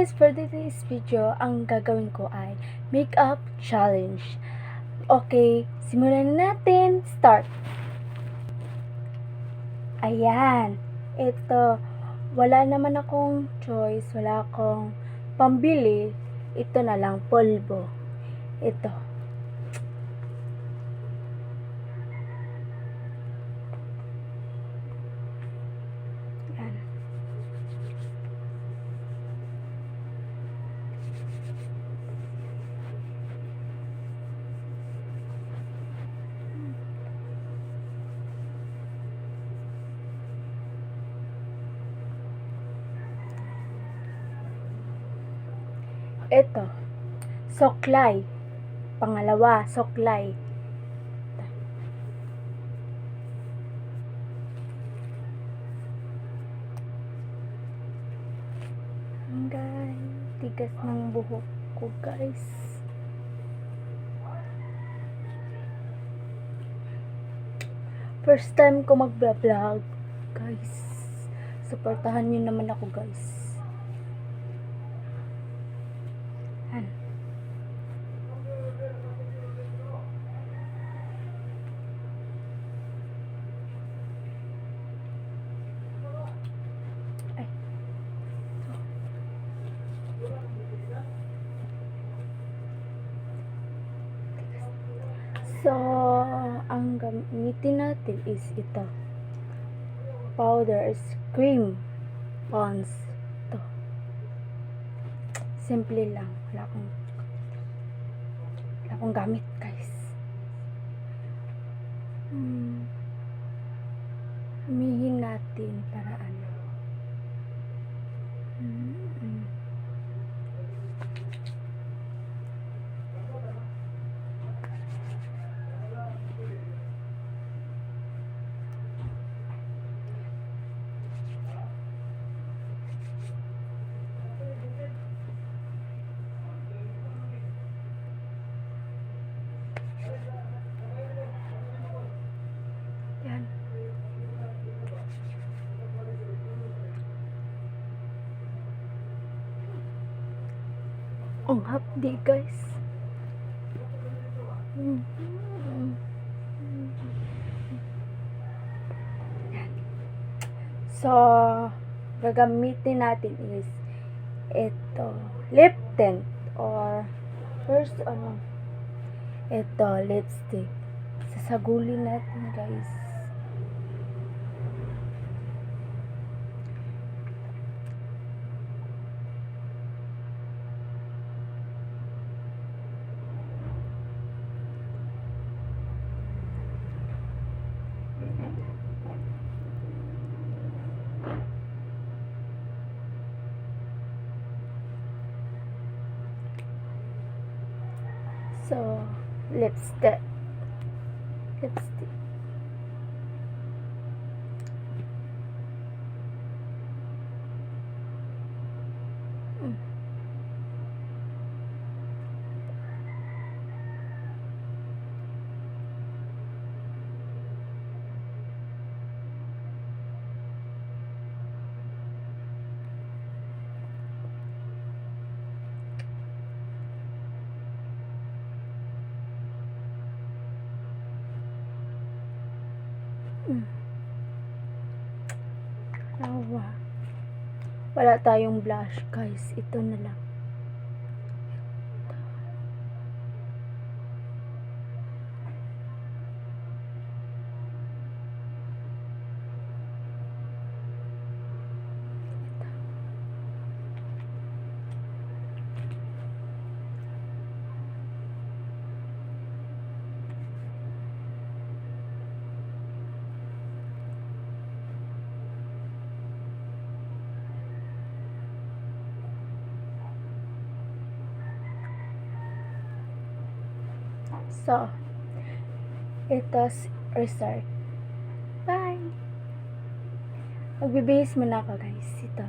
guys, for today's video, ang gagawin ko ay makeup challenge. Okay, simulan na natin. Start. Ayan. Ito, wala naman akong choice, wala akong pambili. Ito na lang, polvo. Ito. Ayan. Ito, soklay. Pangalawa, soklay. Guys, tigas ng buhok ko, guys. First time ko mag-vlog, guys. Supportahan niyo naman ako, guys. Yan. Ay. So, ang gamitin natin is ito. Powder is cream Pond's. Ito. Simple lang. Wala akong gamit, guys. Humihin natin para ano. Yan. Ang hapdi, guys. Yan. So, gagamitin natin is ito, lip tint or first ito, lipstick. Sasagulin natin, guys. So, lipstick. Wala tayong blush, guys. Ito na lang. So, ito's result. Bye! Magbibihis muna ako, guys. Ito.